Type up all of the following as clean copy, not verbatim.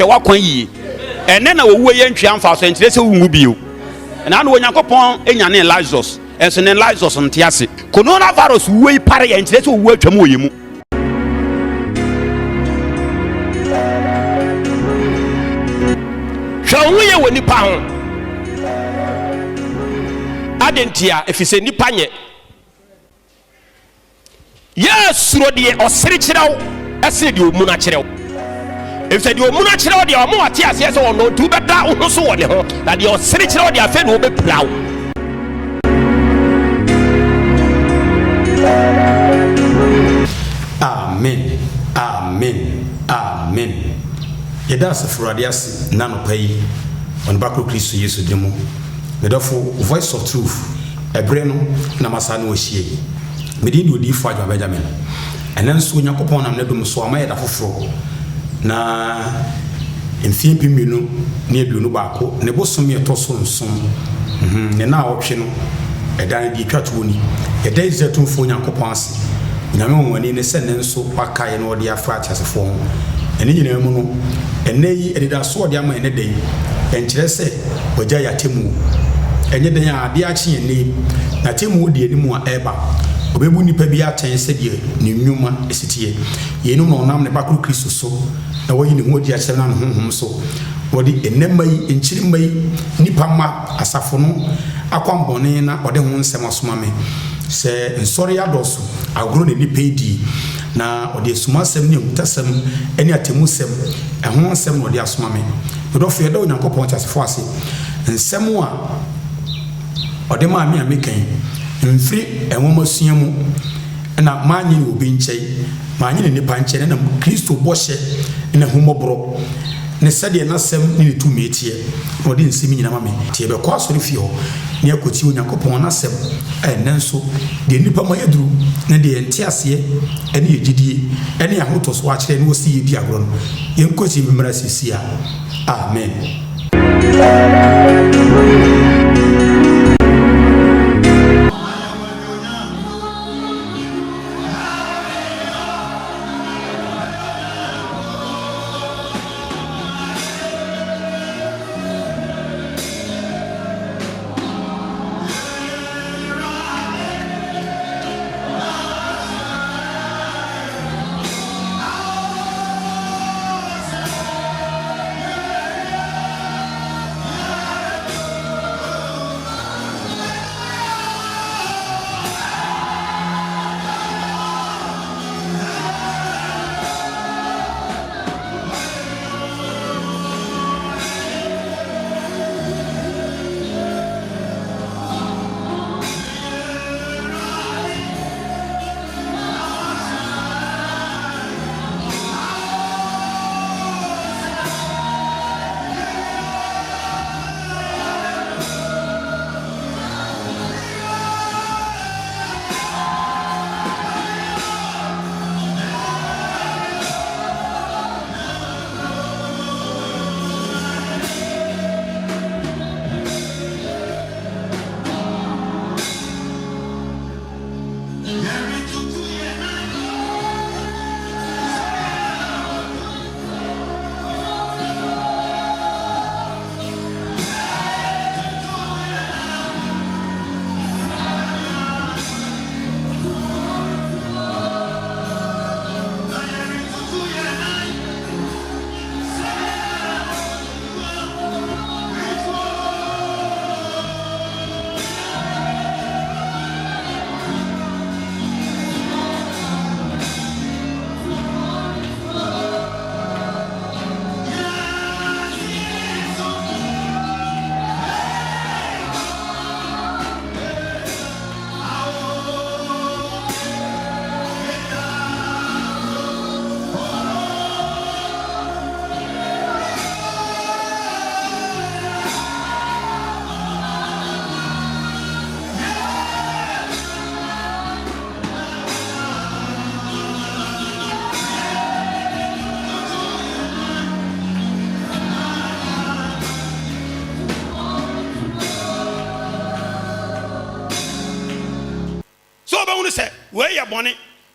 hwe wakwan yi ene na owu ye ntwe amfa so ntire se wu bio na na onyankopon enyane Lazarus enso ne Lazarus ntiase coronavirus wu yi pare ye ntire se owu atwam oyemu hwe ye woni pa ho adentia efise nipa nye yes ro de osere kirew ese de omuna kirew efise de omuna kirew de omo ate ase se wono tu beda wo so wone ho na de osere kirew de afa no be plaw amen amen amen yeda asefurade ase na no pai on bakro Kristo Yesu demo medofo voice of truth ebre no na masana ohie medi di odi fo adwa Benjamin enenso Yakobon nam nedum so ama yeda foforo na enfie pimenu ne aduonu baako ne bosom ye toso nson ne na otwe no edan di twatwo ni yeda izetumfo Yakobon ase nyame woni ne se nenso pakaye no odi afa atasefo ho ene nyina mu no ene yi edida so odi ama ene dai enkire se oja yatemu enye den ade achi ene na temu di enimu a eba obebu nipa bi aten se die ne nnwuma esitie yenu no nam ne bakuru Kristo so na woyi ne hodi akyere na honhom so wodi enema yi enkiri mai nipa ma asafo no akwambone na ode ho nsem asoma me se nsori adoso agro ne nipa di na ode suma sem ne mutasem ene atemusem ehon nsem no ode asoma me dofo yeda Onyankopon tasefo ase nsem a ode ma me amekan mfiri enwomasua mu na manyi ne obi nkyai manyi ne nipa nkyai na Kristo bɔhye na humobro ne sade na sem ne tumi etie ode nsemi nyina ma me tie be kwa sori fio ne akoti Onyankopon na sem nenso de nipa ma yaduru ne de ntiase ene yegidie ene ahotos wa kyerɛ ne osi yedi agro no yenkochi mmara sisia amen.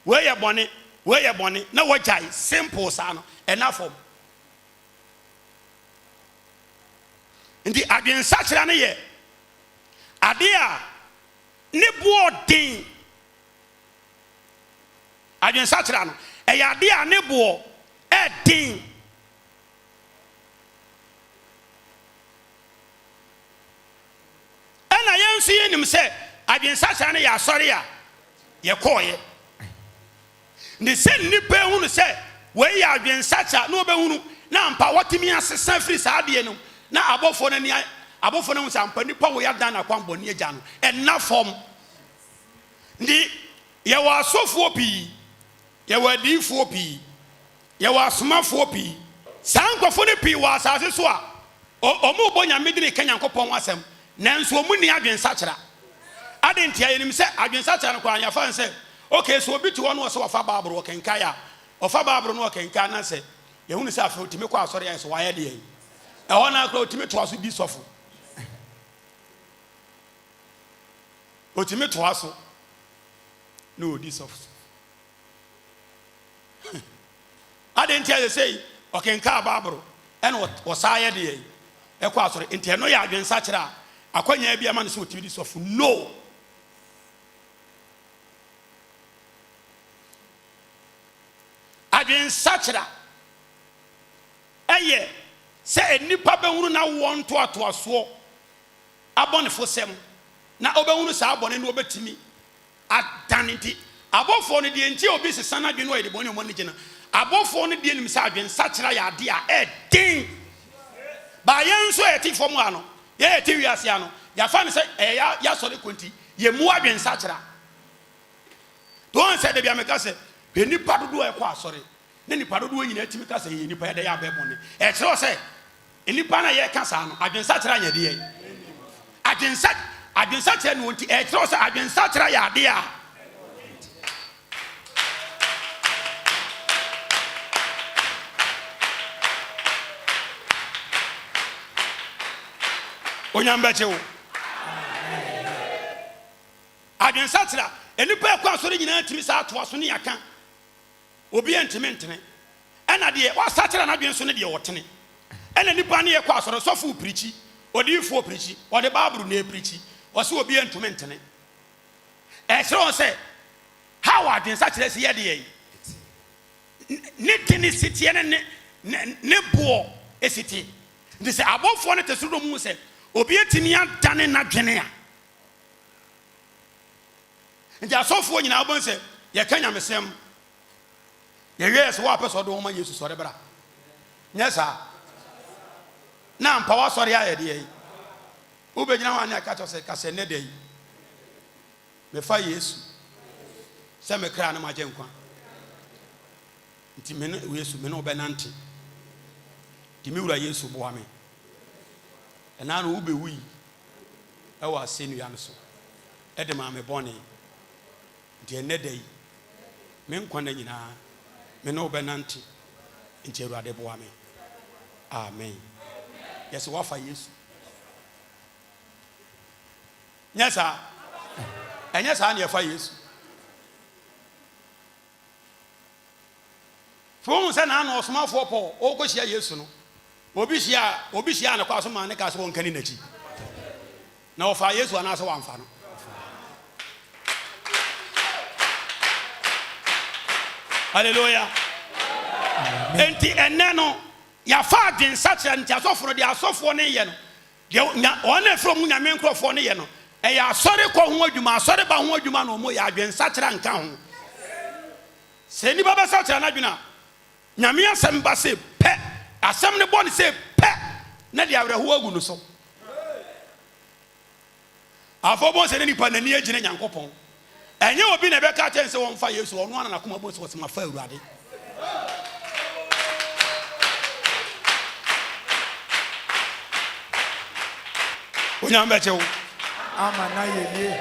where you bonny, where you bonny, na what jai simple sana enough of Nti adwensakyera ne ye ade a ne bo den. Adwensakyera no eye ade a ne bo den. Ena yensu yenim se adwensakyera ne ya asɔre a ye koye. Ne se nipa hunu se we ya adwensakyera no obehunu na mpa watimi asesa firi sa ade no na abofo no hu sampa nipa wo ya dan na kwambo ne agya no enna fom. Ndi ye wa asofo pi ye wa difo pi ye wa asomafo pi sankofo ne pi wa asase so a omu bo nya medini kenya nkopon wasem nanso omu ni adwensakyera adentia yenim se adwensakyera no kwa anyafa nse okay so obi ti wo no so wafa baabro kenka ya ofa baabro no kenka na se ye hunu se afa otimi kwa asɔre ya so wa ye de yi ɛhɔ na akra otimi to aso di sɔfo otimi to aso no di sɔfo adentia ye sei okenka baabro ɛna wɔsa ye de yi ɛkɔ asɔre ntia no ya adwensakyera akwanya bia ma no se otimi di sɔfo no. Adwensakyera eye se enipa behunu na won to atoaso abonefo sem na obehunu sa abone no obetimi adanenti abofo no de enti obi sesa na dwe no ede bone mo ne gina abofo no de enim sa adwensakyera ya ade a edin ba yenso eti fom ano ye eti wiase ano ya fa ne se ya sori konti ye mu adwensakyera don se de bia meka se enipa dodo e kwa asɔre ne nipa dodo nyina timi ka se ye nipa ye de ya bebone e kyerɛ se enipa na ye ka sa no adwensakyera nya de ye adwensakyera no nti e kyerɛ se adwensakyera ya de a onyambechewo adwensakyera enipa e kwa asɔre nyina timi sa ato aso ne yaka obi entime ntene ena de wasakyera na dwen so ne de wotene ena nipa ne ye kwa asɔre sɔfo prichi odifo prichi ode baabru na prichi wose obi entume ntene e kyerɛ se how adwensakyera se ye de ye ne tini sitie ne bo esiti ndi se abofo ne tesudo mu se obi etimi adane na dwene a nti asɔfo nyina abon se ye kanya mesem ye yes wa person do ma Yesu sɔre bra nyesa na mpa wa sɔre ya de yi ubegyina wa ne aka kyose kase ne de yi me fa Yesu se me kra na ma je nkwa nti me no Yesu me no benante ti mi wura Yesu bo ame ena no ube wi e wa senu ya no so e de ma me bone nti ene de yi me nkwa na nyina me no benanti nti Awurade bo ame amen yes wa fa Yesu nyesa enyesa na fa Yesu fo se na na osomafo po o ko hia Yesu no obi hia na kwa so ma ne ka so won kani nachi na o fa Yesu ana so wamfa no hallelujah enti eneno ya fa adwensakyera nti asofo no de asofo ne ye no de one from nyame nkrofo ne ye no e ya asɔre kɔ ho adwuma asɔre ba ho adwuma no mo ya adwensakyera nka ho se ni baba sakyera na dwuna nyame asɛm ba se pɛ asɛm ne bɔ ne se pɛ na de awreho agu no so afɔbɔ se ne nipa nani agine nyankopɔn enye obi na beka kyɛn se wɔn fa Yesu ɔno ana nakoma bo se wɔsema fa Awurade onyambechewo ama na yeye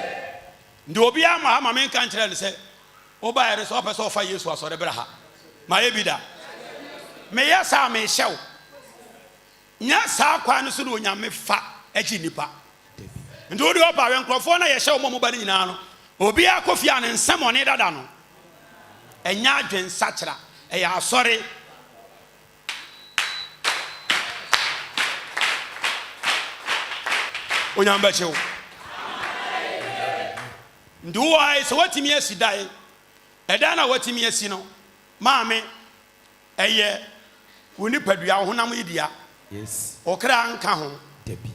ndi obi ama me nka nkyerɛ ne sɛ oba yere so ɔpɛ sɛ ɔfa Yesu asɔre bra ha ma ye bi da me ya sa me hyew nya sa kwa no so no onyame fa agyi nipa ndi odi oba we nkrɔfo na ye hyew mo ba ne nyina no obi akofia ne nsɛm ɔne dada no enya adwensakyera ɛyɛ asɔre onyambechew nduwa so watimi asidai eda na watimi asi no maame eye woni padua honam idia yes okra nka ho debi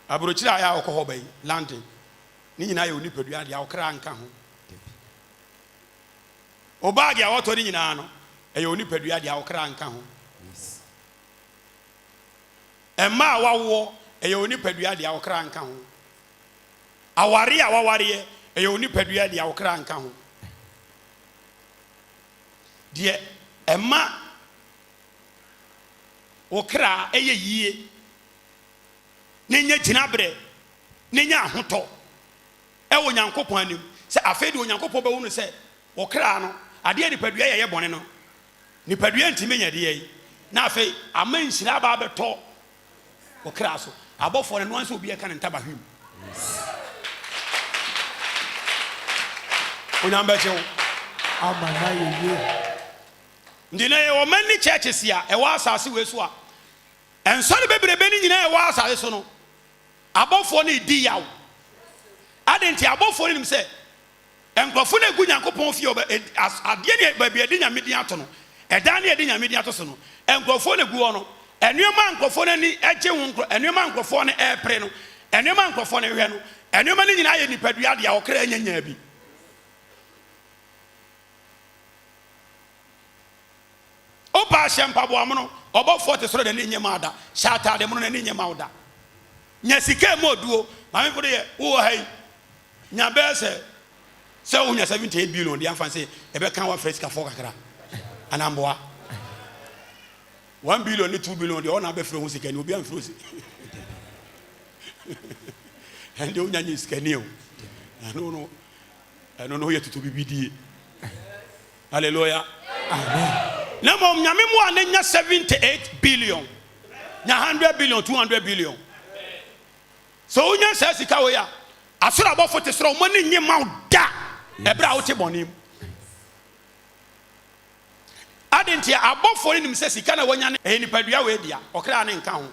abrochira ya okoho bai landing ni nyina ye woni padua dia okra nka ho debi obaagi a woto ni nyina no eye woni padua dia okra nka ho yes emma wawo eye woni padua dia okra nka ho aware a waware eye woni padua dia okra nka ho de emma okra eye yie nenya gyinabre nenya ahoto ewo nyankopon anim se afedi onyankopon be wonu se okra no ade ni padua ye bone no ni padua ntime nya de yi na afei amanhyira ba beto okra so abofo ne no anse obi eka ne ntaba hwim onyambechew amana yeye ndina ye o mani churches ya e wa asase we so a ensori bebrebe ni nyina e wa asase so no abofo ne di yawo adenti abofo ne nim se enkrofo na gu nyankopon fie ade ne ba bia de nyamedi ato no eda ne de nyamedi ato so no enkrofo na gu ono enuema enkrofo na ni eje hu enuema enkrofo ne epre no enuema enkrofo ne hwe no enuema ni nyina ye nipadua de a okra nyanya bi opa shempabo amono obofo te soro de ne nyema ada shata de mono ne nyema oda nya sika moduo mame fo de wo hai nya bese se wo nya 78 billion de amfa se e be kan wa fresh ka fo kakra anamboa 1 billion ni 2 billion de ona be fro hu sika ni obi am fro si ande o nya ni sika ni o no ye tutu bibidi hallelujah amen na mom nyame mu anenya 78 billion nya 100 billion 200 billion so unya sa sika we ya asura abofo te soro mo ni nyema da ebra wo te bonim adenti abofo ni nim se sika na wonya ne nipadua we dia okra ne nka ho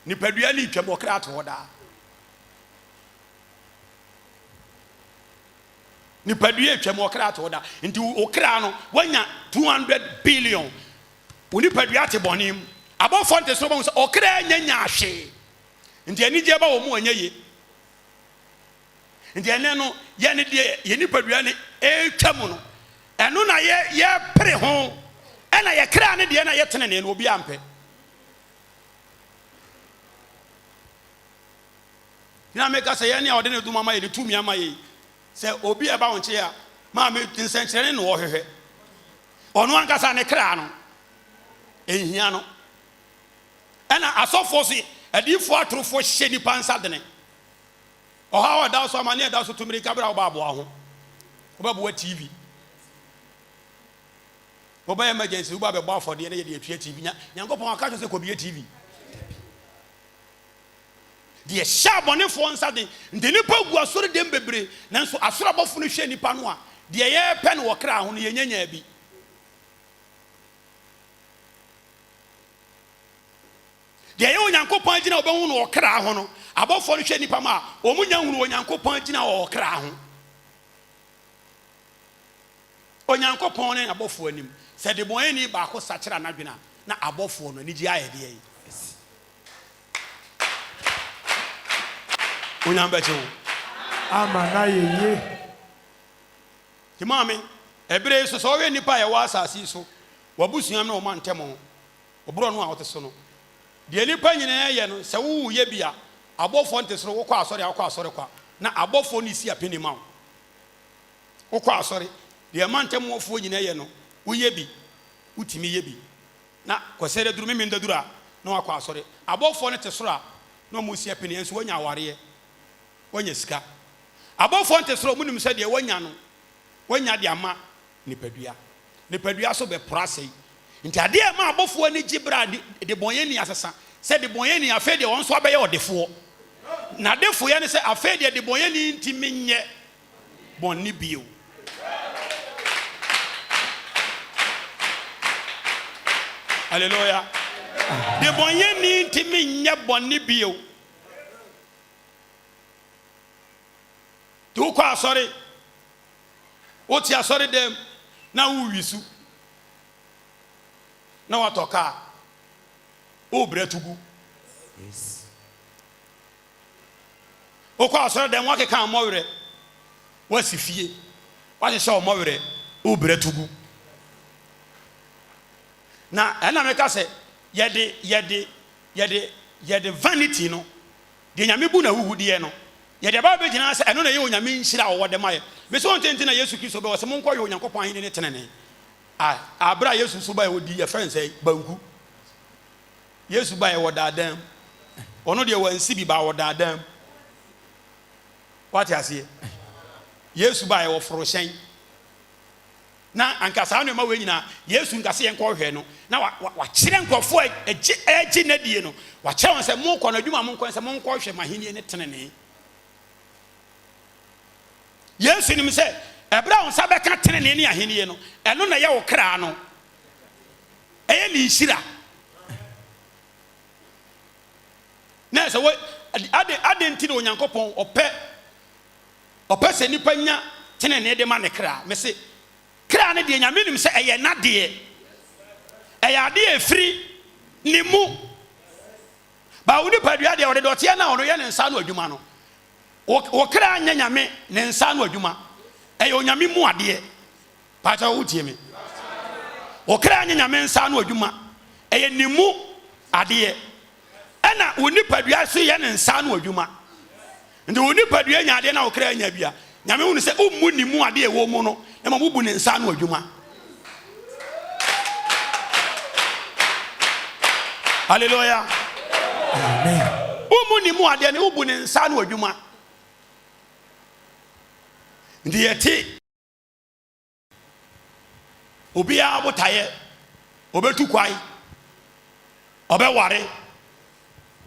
nipadua li twam okra to da nipadua twam okra to da nti okra no wonya 200 billion nipadua te bonim abofo te soro mo se okra nyanya hwe nti ani je ba wo mu anya ye nti ene no ye ne de ye nipadua ne etwam no eno na ye pre ho ena ye kra ne de na ye tene ne obi ampe na meka se ye ne ode ne duma ma ye tumi ama ye se obi e ba wonche ya ma me tinsenkyere ne wo hwehwe ono ankasa ne kra no ehia no ena asofo si adifo atrofo hye ni pansa dene oha wa da so amane da so tumiri kabra obabo ho obabo TV oba emergency uba be bo afode ne ye de atwa TV nyankopon aka se ko bi TV de shabone fo nsa de ndeni pa gu asore dem bebre nanso asore abofo no hwe nipa no a de ye pe no wokra ho no ye nyanya bi de ye onyankopon agina obehu no wokra ho no abofo no hwe nipa ma omunya hunu onyankopon agina wokra ho onyankopon ne abofo anim se de bon ani ba ko sachira na dwena na abofo no ni gi ayede yi onyambeche amana yeye timame ebre so we nipa ye wa asasi so wabusuam na o mantemo obro no a woteso no de nipa nyina ye no se wo ye bia abofo ntesoro wo kwa asore kwa na abofo ni si apeni ma wo kwa asore de mantemo ofo nyina ye no wo ye bi utimi ye bi na kwasere duru memi ndadura na wa kwa asore abofo ne tesoro a na mo si apeni enso wonya aware wonya sika abofo ntesoro munim se de wonya no wonya de ama nipadua so be prase nti ade e ma abofo ani gibra de bonyani asesa se de bonyani afa de won so abaye odefo na defo ye ne se afa de bonyani nti menye bonni bio hallelujah de bonyani nti menye bonni bio Tu kwa sorry. Oti asori dem na wo wisu. Na watoka. O bretugu. Yes. O kwa asori dem wake kan mowere. Wasifie. Wase sha o mowere o bretugu. Na ena meka se yede vanity no. De nyame bu na wuhudie no. Yede ba be gina se eno na ye onyame nhira wo de maye. Me so ntenti na Yesu Kristo be wo se monko ye onyankopon ahene ne tenene. Abra Yesu so ba ye odi ye friend say banku. Yesu ba ye wodadam. Ono de wansi bi ba wodadam. What you say? Yesu ba ye wo foro hyen. Na ankasa no ma we nyina Yesu nkase ye nko hwe no. Na wa kire nkofo agi na die no. Wa kire won se monko na adwuma monko se monko hwe mahene ne tenene. Yesu nim se ebra on sabe ka tenene ne ahene no eno na ye wo kra no eye ni hira na se wo ade nti na onyankopon ope se nipa nya tenene de ma ne kra me se kra ne de nyame nim se eye na de eye ade efiri ni mu ba wo nipa dua de wo de dote na ono ye ne nsa no adwuma no wo kra anya nyame ne nsa no adwuma eye onyame mu ade pacha wo tie me wo kra anya nyame nsa no adwuma eye ni mu ade ena wo nipa dua so ye ne nsa no adwuma ndi wo nipa dua nya ade na wo kra anya bia nyame wo ne se ummu ni mu ade wo mu no e ma mu bu ne nsa no adwuma. Hallelujah. Amen. Ummu ni mu ade ne ubu ne nsa no adwuma. Ndi yeti obia abotaye obetu kwai obeware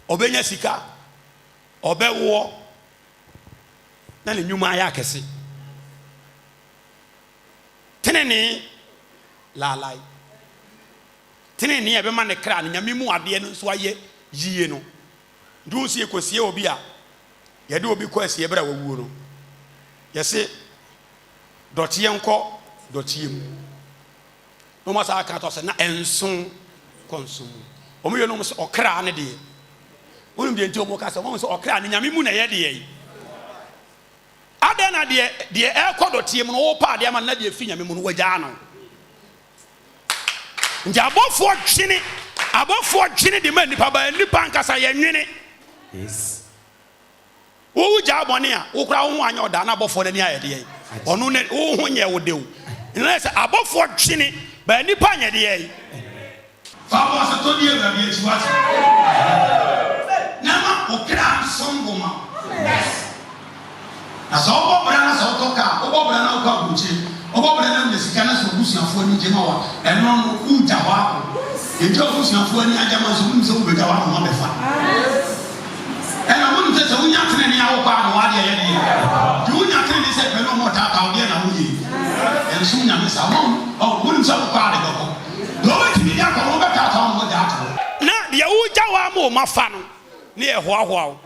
obenya sika obewo na ne nyuma ya kese tenene lalai tenene ebe ma ne kra ne nyame mu ade no so aye yiye no ndu sie kosie obi a ye de obi kwasie bra wawuo no yese dotie enko dotie mu no ma sa aka to se na enson konsum omo ye no mo se okra ne de wonum de nti omo ka se omo se okra ne nyame mu na ye de yi ade na de e ko dotie mu no wo pa de ma na de fi nyame mu no wagya no nti abofo twene de ma nipa ba nipa nkasa ye nwene. Yes. Wo ja bone a wo kra wo anya oda na abofo ni ayede ye onu ne wo ho nye wo de wo na se abofo twene ba nipa anya de ye fa wo se to die ba bi etu ase na ma o kra songo ma. Yes. Asa obo bra na so to ka obo bra na ko abuche obo bra na mesika na so busuafo ni jema wa eno no ku ja wa ejo busuafo ni ajama so mu se wo be ga wa no ma be fa. Ena wonu se wunya tene ni awo pa no ade ye ni di wunya tene ni se pelo mo ta ka ode na wuyi en su nya me sa mo o wonu se wo pa de go do we ti ya ko mo be ta ta mo ja ta na de wuja wa mo ma fa no ne e ho aho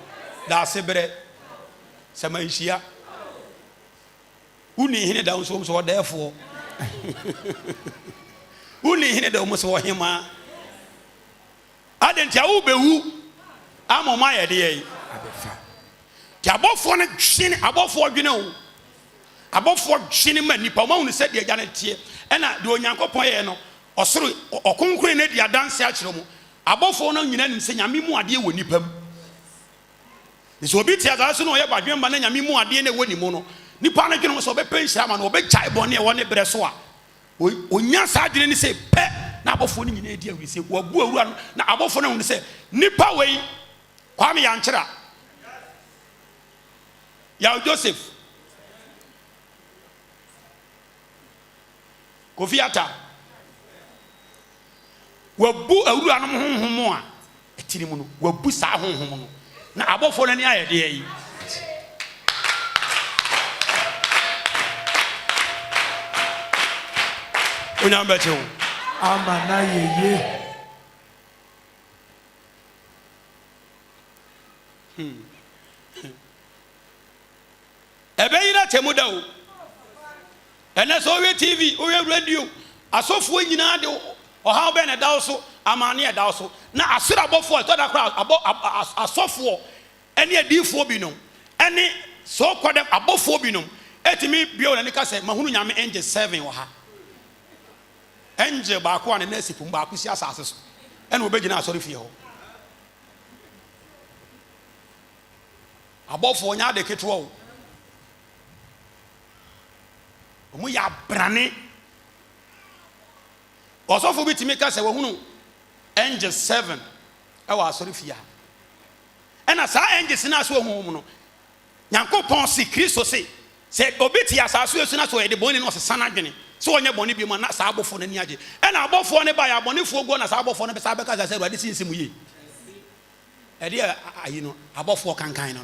da sebere sama nhia uni hine da so so defo uni hine da mo so hima adentia wo bewu amoma ye de yi abefa ti abofo ne twene abofo dwene o abofo twene ma nipa ma hunu se de agya ne tie ena de onyankopon ye no osoro okonkure ne de adanse a kire mu abofo no nyina nim se nyame mu ade wo nipa mu ni so bi ti aza so no ye badwen ba na nyame mu ade ne wo ni mu no nipa na dwene so be penhia ma no be chai bone e wo ne bre so a onya sa dwene ni se pe na abofo ni nyina edi awise wo bu awura no na abofo no hunu se nipa wei Kwame Yanchira ya Joseph Kofi Ata wabu awura no honhom a etiri mu no wabu sa honhom no na abofo no ni ayede yi unyamba chewo amana yeye Ebeyina temuda o. Ene so we TV, we radio. Asofo nyina de o ha be na da so, amane e da so. Na asira abofo to da crowd asofo ene adifo binom. Ene so kodem abofo binom. Etimi bio na nika se mahunu nyame angel 7 wo ha. Angel ba ko an na sipum ba ko si asase so. Ene obegina asori fie ho. Abofo nya de ketwo o. Omu ya brane. Osofo bitimi ka se wo hunu angel 7 e wa asori fie ha. Ena sa angel sina so hu mu no. Nyankopon si Kristo se obiti asaso esu na so e de boni no sesa na dwene so onye boni bi mu na sa abofo na ni age e na abofo ne ba ya bonifo go na sa abofo no be sa beka sa ruade sinsimu yi e de ayi no abofo kankan no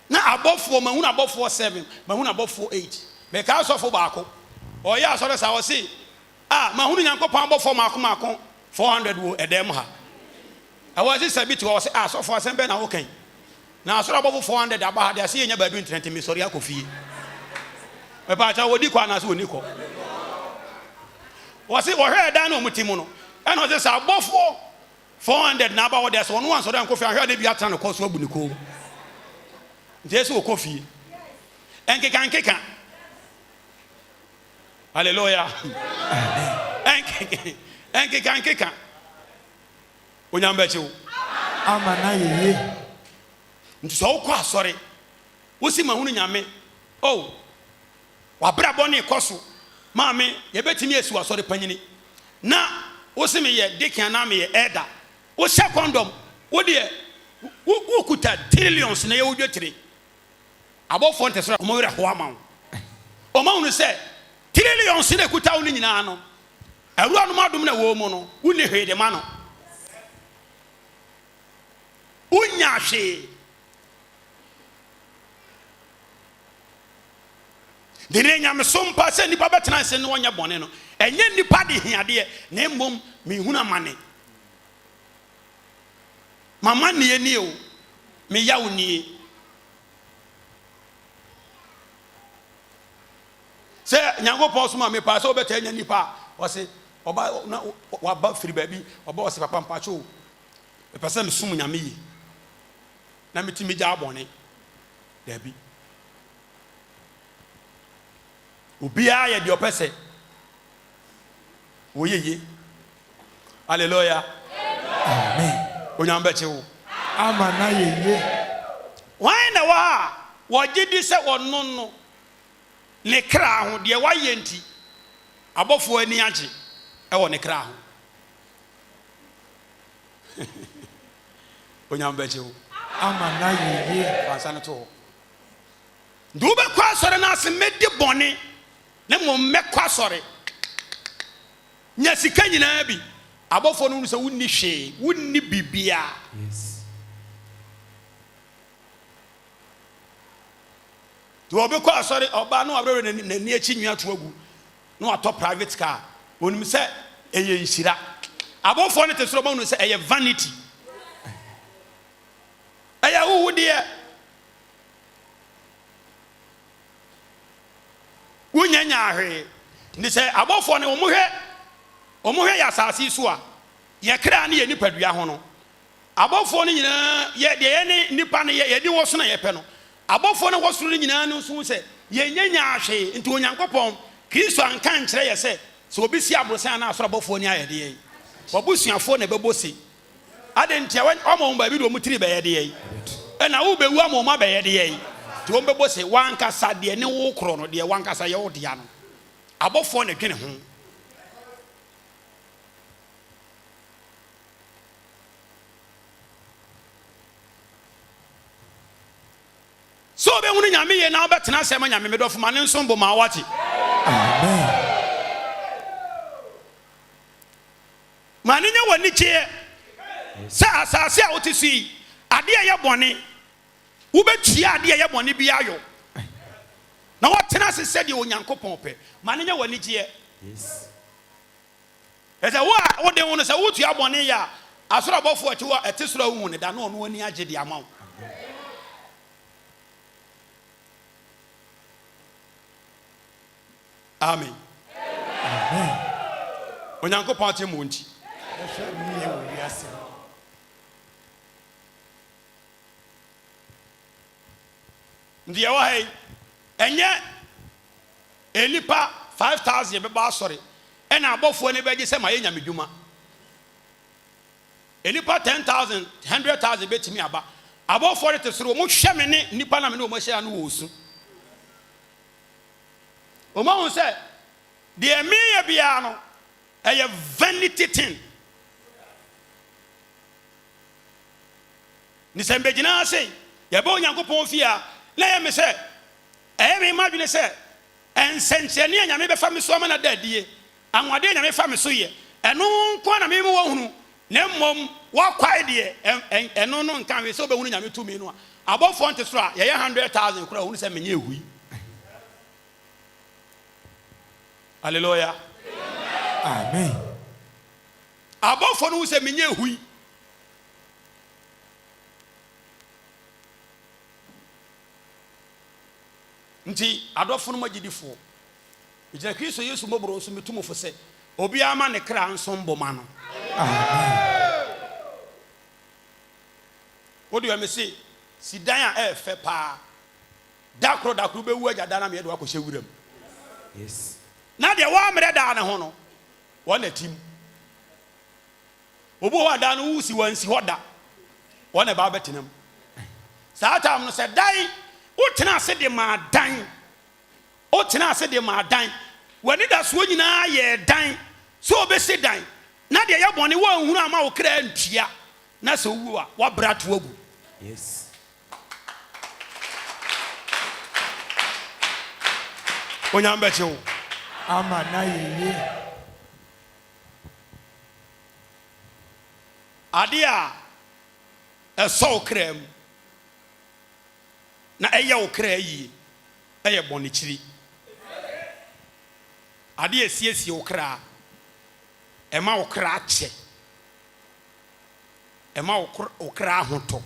na abofo mahuna abofo 7 mahuna abofo 8 be ka so fo baako o ya so sa o si mahunu Nyankopon abofo maako 400 wo edem ha. I was this a bit was asked for some ben okay. Now, so about 400 about the sea, never doing 20 minutes or Yakofi. About our Dikwana Suniko. Was it or her down on Mutimono? And was this above 400 now about there's one so then coffee. I heard the Yatan of course, Buniko. There's no coffee. And Kika. Hallelujah. And Kika. Onyambechu amana yeye nso kwa sorry wosi mahunu nyame wabra boni koso maame ye betimi esi wa sorry panyini na wosi me ye dekan na me ye elder wo sha condom wo de wo kuta trillions na ye wo dwetire abofo ntesoro mo were ho ama o ma unu se trillions na kuta wo nyina no awura no madum na wo mu no wo ne hwede ma no Unyashe. Dine nyame sompa se nipa betena se ne wonya bone no. Enye nipa de hiade na mmom me huna mane. Mama ne ni o. Me ya woni. Se Nyankopon so ma me pa se obeta nya nipa o se oba na wa ba firi ba bi oba o se papa mpacho. E pese me sum nyame yi. Na mitimi ja abone dabi ubia ye de opese woyeye hallelujah amen onyambeche wo amana yeye why na wa wogidi se wonno no ne kra ho de wa yenti abofo ani age e wo ne kra ho onyambeche wo amana yeye fasana to dube kwa sore na se medi bone ne mo mekwa sore nya sika nyina bi abofo no se wonni hwe wonni bibia yes to obe kwa sore oba no abrere na ni achi nwia to agu no ato private car onim se eye nhira abofo no te soro ba no se eye vanity aya wo de wunyanya ahwe ni se abofo ne omuhwe ya asase so a ye kra ne ye nipadua ho no abofo ne nyina ye de ye ne nipa ne ye de wo so na ye pe no abofo ne wo so ne nyina ne so se ye nyanya ahwe nti Onyankopon Kristo anka nkire ye se obi si abrosan na asoro abofo ne aye de ye obusuafo ne bebosi adentia wen omo ba bi do mutiri be ye de ye na wo bewu amoma be ye de ye ti won bebo se wankasa de ne wo kro no de wankasa ye wo de ya no abofo ne dwene ho so be hunu nyame ye na obetena sema nyame medofo ma ne nso mbo ma wati amen mani nya wani che sa asase a wotisui ade ye bone wo betua ade ye bone bi ayo na wotena se sede Onyankopon pe mani nya wani che yes eza wo de wono se wotua bone ya asoro abɔfo a ɛte ɛte soro awu ne da na ɔno ani agye de ama wo. Amen. Onyankopɔn te mu nti. Ndiye wa hey enye enipa 5,000 beba asɔre ɛna abɔfo ne bɛgye sɛ ma yɛ nyamedwuma. Enipa 10,000 100,000 betimi aba. Abɔfo re te soro mo hwɛ me ne nipa na me ne mo hyɛ no wɔ osu. O ma hu sɛ de emiye bia no ɛyɛ vanity thing. Ni sɛ mbegyina sɛ yɛbɛ Onyankopɔn fi a na yɛ me sɛ ɛyɛ me ma dwene sɛ ɛnsɛnkyɛne a Nyame bɛfa me so ama na da adie anwade a Nyame fa me so yɛ ɛno nko na me wɔ hunu na mmom wakwae deɛ ɛno no nka we sɛ obɛhunu Nyame tumi no a abɔfoɔ nte soro a yɛyɛ 100,000 kora hunu sɛ menyɛ ehui. Hallelujah. Amen. Abɔfoɔ no sɛ menyɛ ehui. Nti adɔfo no magyidifoɔ egyina Kristo Yesu mbɔbɔrɔ so metumofo sɛ obi ama ne kra nso mbɔma no. Amen. Wodi wa me se si dan a ɛfɛ paa dakro bɛwu agya dan na me yɛ de wakɔhyɛ wuram. Yes. Na deɛ wa mmerɛ da ne ho no wɔn atim obi hɔ da no wusi wansi hɔ da wɔn ba bɛtenam saa tam no sɛ dan wotena ase de ma dan wotena ase de ma dan wani da so nyinaa yɛ dan so obɛsi dan na deɛ yɛ bɔne wo anhunu ama wo kra ntua na sɛ wu a wabra to agu. Yes. Onyambɛkye wo Ama na yeye. ade a ɛsɔ wo kra mu na ɛyɛ wo kra yie ɛyɛ bɔnekyiri. Ade a siesie wo kra ɛma wo kra akyɛ ɛma wo kra ahotɔ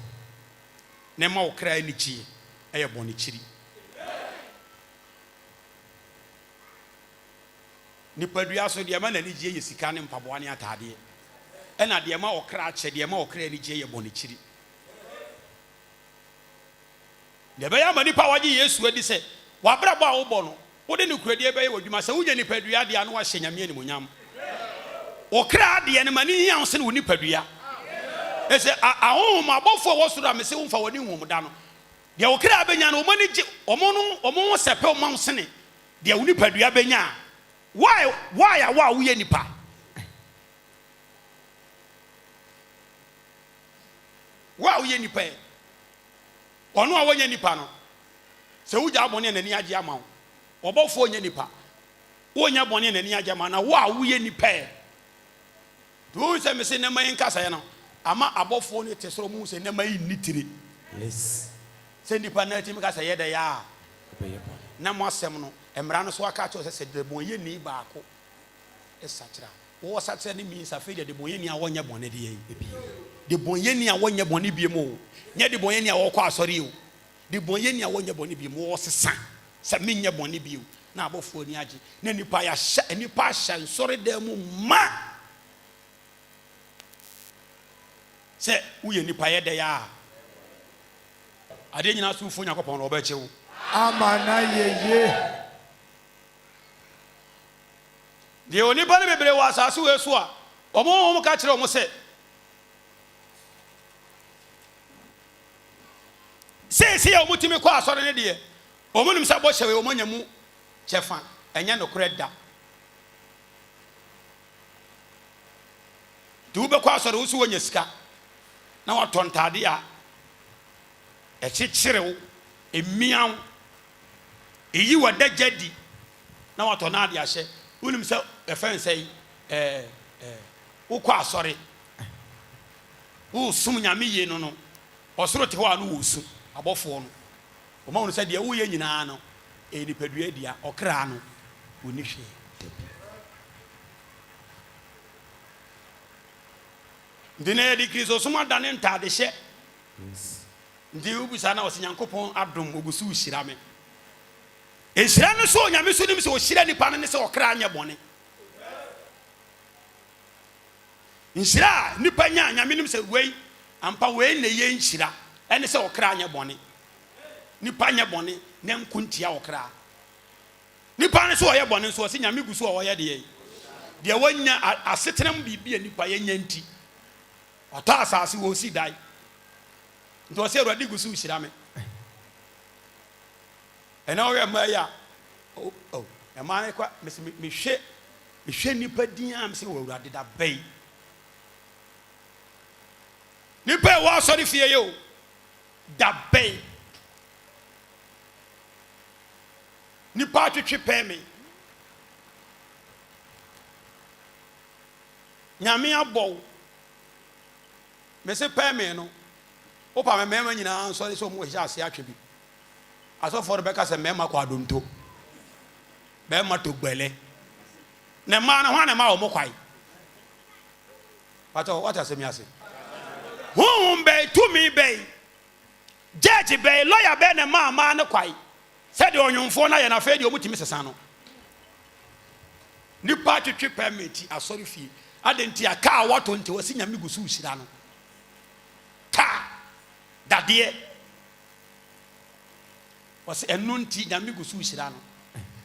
na ɛma wo kra anikyie ɛyɛ bɔnekyiri. Nipadua so deɛ ma n'anigye yɛ sika ne mpaboa ne ataadeɛ ɛna deɛ ma wo kra akyɛ deɛ ma wo kra anigye yɛ bɔnekyiri. Deɛ bɛyɛ ama nipa wagye Yesu adi sɛ wabrabɔ a wobɔ no wode ne kuradie bɛyɛ w'adwuma sɛ wogye nipadua deɛ ano wahyɛ Nyame animuonyam. Wo kra deɛ ne ma ne hia wo sɛ ne wo nipadua ɛsɛ ahonhom abɔfoɔ wɔ soro a me sɛ womfa w'ani nwom da no deɛ wo kra bɛnya no ɔmo ani gye ɔmo ho sɛpɛ ɔma wo sene deɛ wo nipadua bɛnya a why a woyɛ nipa wa woyɛ nipa ɛ ɔno a wɔnyɛ nipa no sɛ wogya abɔne n'ani agye ama wo ɔbɔfoɔ nyɛ nipa wonyɛ bɔne n'ani agye ama na wo a woyɛ nipa ɛ to wo sɛ me se nema yi nkasa no ama abɔfoɔ ne te soro mu sɛ nema yi nitire. Yes. Sɛ nipa na timi kasa yɛ da ya na mo asɛm no mmara no so aka kyerɛ sɛ de bɔnyɛ ni baako ɛsakyera wo sakyera ne mi nsa fe de bɔnyɛ ni a wɔnyɛ bɔne de yɛ de bɔnyɛ ni a wɔnyɛ bɔne bi mu nyɛ de bɔnyɛ ni a wɔkɔ asɔre o de bɔnyɛ ni a wɔnyɛ bɔne bi mu wɔ sesa sɛ me nyɛ bɔne bi o na abɔfoɔ ni agye na nipa ya hyɛ nipa hyɛ nsɔre da mu ma sɛ woyɛ nipa yɛ da ya ade nyina so fo Nyankopɔn na ɔbɛkye wo. Ama na yeye. deɛ onipa ne bebree wɔ asase wɔ so a ɔmo ka kyerɛ ɔmo sɛ sɛ a ɔmo timi kɔ asɔre ne deɛ ɔmo nim sɛ bɔhyɛ wɔ ɔmo nya mu kyɛfa ɛnyɛ nokorɛ da de wo bɛkɔ asɔre wo so wɔnya sika na watɔ ntade a ɛkyekyere wo emia wo eyi wɔ da gyadi na watɔ na ade ahyɛ wonim sɛ ɛfɛn sɛ wokɔ asɔre wo sum Nyame yie no ɔsoro te hɔ a no wɔ su abɔfoɔ no ɔma wo sɛ deɛ woyɛ nyinaa no nipadua dia ɔkra no woni hwee Dine di Kristo suma dane ntade hye. Ndi ubisa na wose Nyankopɔn adom ogusu hyira me. Ehyira no so Nyame so nim se o hyira nipa no ne se okra anya bɔne. Nhyira nipa nya Nyame nim se wei ampa wei na ye nhyira ene se okra anya bɔne. Nipa anya bɔne na nkuntia okra. Nipa ne so oyɛ bɔne so se Nyame gusu o oyɛ de ye. De wanya asetenam bibia nipa ye nya nti. Ɔtɔ asase wo si dai. Nto se Awurade gusu hyira me. Ena owe ma ya e ma kwa me hwe nipa din am se wo Awurade da bai. Nipa wa so de fie yo da bai. Nipa twetwe pɛ me. Nyame abɔ. Me se pɛ me no. Opa me mema nyina so so mo hia ase atwe bi. Aso for be ka se mema kwa donto. Be ma to gbele. Ne ma na hwan na ma o mo kwai. Pato what ase mi ase. Who be to me be. Judge be lawyer be ne ma na kwai. Said the onyumfo na ye na fe de omutimi sesa no. Nipa twetwe permit asori fie. Adenti aka wato nti wasi Nyame gusu hyira no. Ka dadie wasi enu nti Nyame gusu hyira no.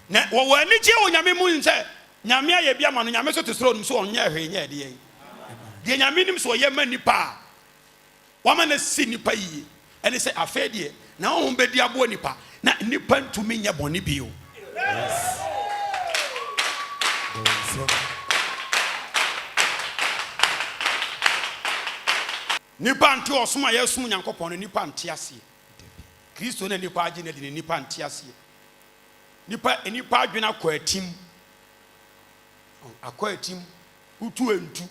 Na wo wani je o Nyame mu nse Nyame aye bia ma no Nyame so tesoro no so onye hwe nye de ye. De Nyame nim so ye ma nipa. Wa ma na si nipa yi. Ene se afedie na wo be di abo nipa. Na nipa ntumi nya boni bio. Yes. Nipa nti osuma yesum Nyankopɔn nipa nti ase. Kristo na nipa agi na di nipa nti ase. Nipa adwena kwa atim. Akwa atim utu entu.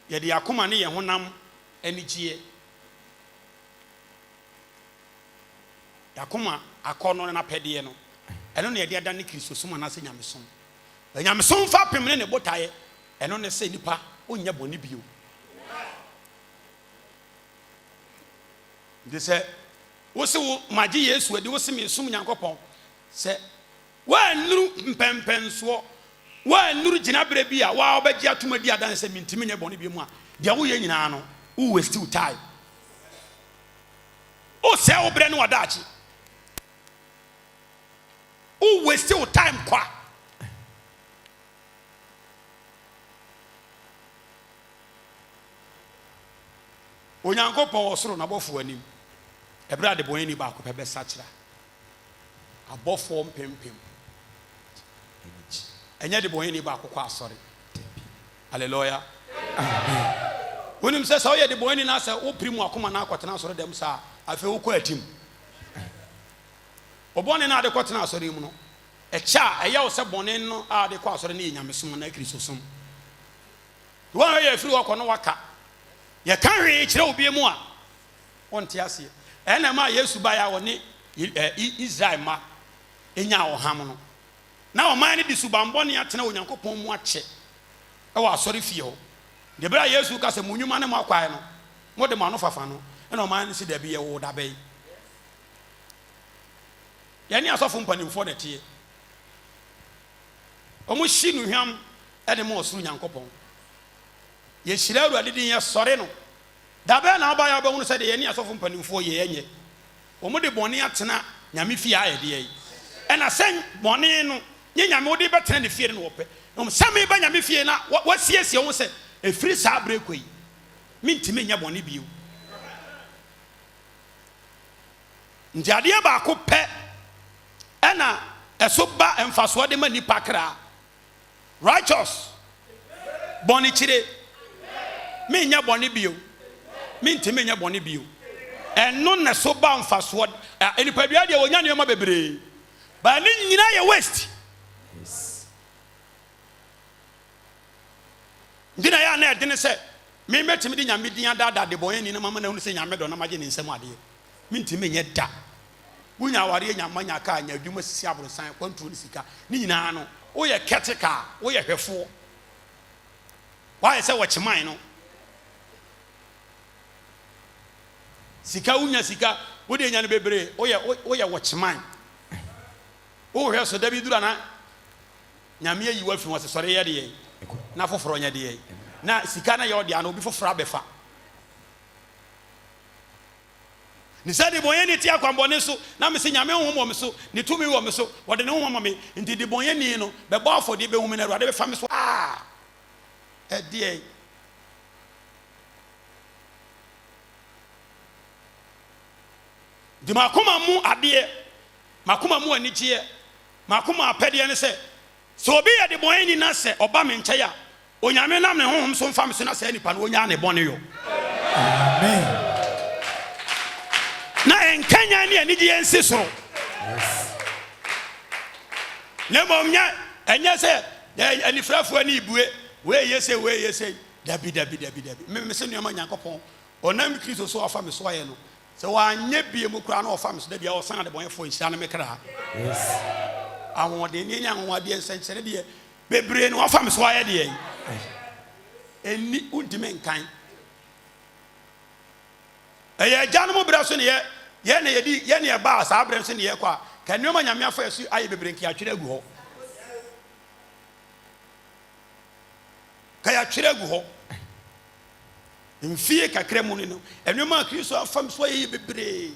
Ye de akoma ne ye honam anigie. Yakoma akono na pede no eno ne yede ne Kristo suma na se nyamesom nyamesom fa pemne ne botaye eno ne se nipa onya boni bio de se wo se wo magi Yesu ade wo se me sum Nyankopɔn se wa nuru mpempenso wa nuru gina bere bi a wa obagi atuma di adan se mintimi nya boni bi mu a de wo ye nyina no wo waste time o se wo bre no wadachi who waste your time kwa Onyankopɔn osoro na bofo anim ebra de boyeni ba ko pebe sachira abofo mpempem enye de boyeni ba ko kwa asori hallelujah wonim se so ye de boyeni na se wo primu akoma na akotena asori dem sa afi wo ko atim obone na de kwotena asori mu no echa eya wo se bone no a de kwa asori ne nyamesom na Kristo som wo ya firi wo kono waka ye kan hwe kire obi mu a wonte ase ena ma Yesu ba ya wo ne Israel ma enya oham no na o man ne di subambone atena Onyankopɔn mu ache e wo asori fie ho de bra Yesu ka se munwuma ne mo akwae no mo de ma no fafa no ena o man ne se da bi ye wo da bai yani asofo mpanimfo na tie omo hyi no hwam ede mo osuru Nyankopɔn ye hyira Awurade din ye sɔre no da be na aba ya ba hunu se de yani asofo mpanimfo ye enye omo de bɔne atena Nyame fie ayede yi ena sen bɔne no nye Nyame wode betena ne fie no wo pɛ omo same ba Nyame fie na wasiesie wo se efiri saa breko yi mintime nya bɔne bio ndiade ba ko pɛ ena esoba emfaso de mani pakra righteous boni chire me nya boni bio me ntime nya boni bio eno na soba emfaso enipa bia de onya ne ma bebre ba ni nyina ye waste ndina ya na edene se me metime de Nyame din adada de boye ni na mama na hunu se Nyame do na maje ni nsem ade me ntime nya da wunya ware nyamanya ka anya adwuma sisi abrosan kwantu ni sika ni nyina no wo ye ketika wo ye hwefo why say what mine no sika unya sika wo de nya ne bebre oye what mine o hwe so da bi dura na nyame yi wa fi wo se sore ye de na foforo nya de na sika na ye o de ana obi foforo abefa ni said the boy ni ti akwambone so na me se nyame honhom me so ni tumi wo me so wo de ne honhom me nti de boy ni no be bo afode be hum na ruade be fa me so e die di makoma mu ade makoma mu anigie makoma apede ne se so obi ye de boy ni na se oba me nche ya onyame na me honhom so mfa me so na se nipa no onya ne bone yo Amen. Na enkanya ni ani die ensi soro ne momnya enya se ani frafo ani ibue we yese dabi me se nuama Nyankopon onam Kristo so afa me so aye no se wanye bie mu kura na ofa me so da bia o san de bonye fo nsia na me kra yes awode ni nya nwade ensenchere de bebre no afa me so aye de eni undime nkan eye janum bra so ne ye ne yedi ye ne ba sa abram se ne ye kwa ka nuama nyame afa yesu aye bebre nki atwere agu ho kaya twere agu ho mfie kakra mu no enuma Kristo afam so ye bebre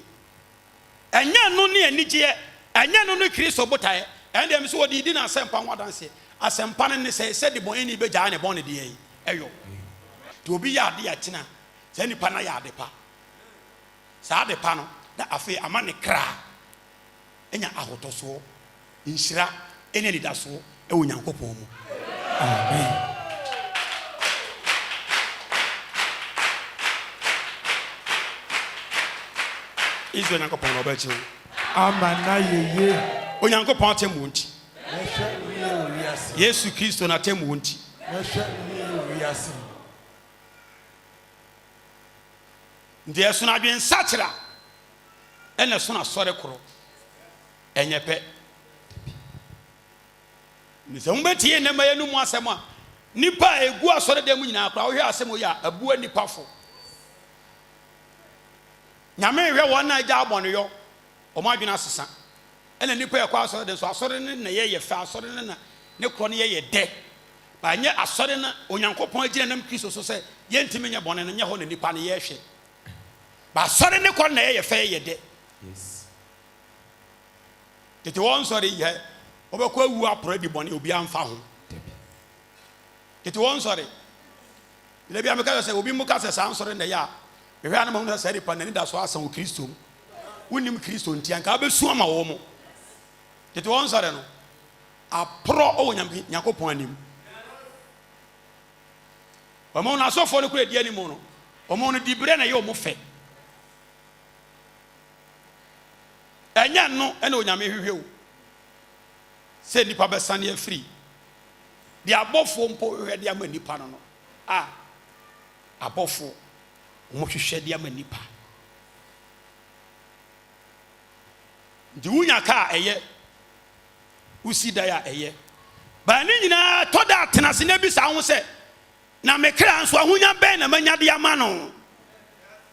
enya no ne anigye enya no Kristo botae ende me so wodi di na asempa wadanse asempa ne se de bon eni beja ne bon ne de eyo to obi ya de atina se nipa na ya de pa sa de pa no da afi ama ne kra enya ahotoso inshira ene ni daso e wo Nyankopon mu amen. Izo Nyankopon obechi Amana yeye Onyankopon temu nti Yesu Kristo na temu nti ndiye suna dwen sachira ene suna sore koro enyepe ni se mbeti ne maye nu mu asema nipa egu asore dem nyina akra wo hwe asemo ya abu nipa fo nyame hwe wona agya abone yo o ma dwena sesa ene nipa yakwa asore de so asore ne na ye fa asore ne na ne kro ne ye de ba nye asore na Onyankopon agina nam Kristo so se ye ntimi nya bone ne nya ho ne nipa ne ye hwe ba asore ne kro na ye fa ye de yes tete won sore ye obekwa wu apro di bone obi amfa ho tete won sore le bia me ka se obi mu ka se san sore ne ya ehwe ana ma se ripa na ni da so asan Kristo wonim Kristo ntia nka besu ama wo mo tete won sore no apro o Nyankopon anim omo na so fo no kura di anim no omo no di bre na ye omo fe enya no ena onyame hwehwew se nipa besane afri di abofo mpo hwe di ama nipa no abofo mo hwehwe di ama nipa di wunya ka eye usida ya eye ba ni nyina to da tenase na bisa ho se na mekra nso ahonya ben na manya de ama no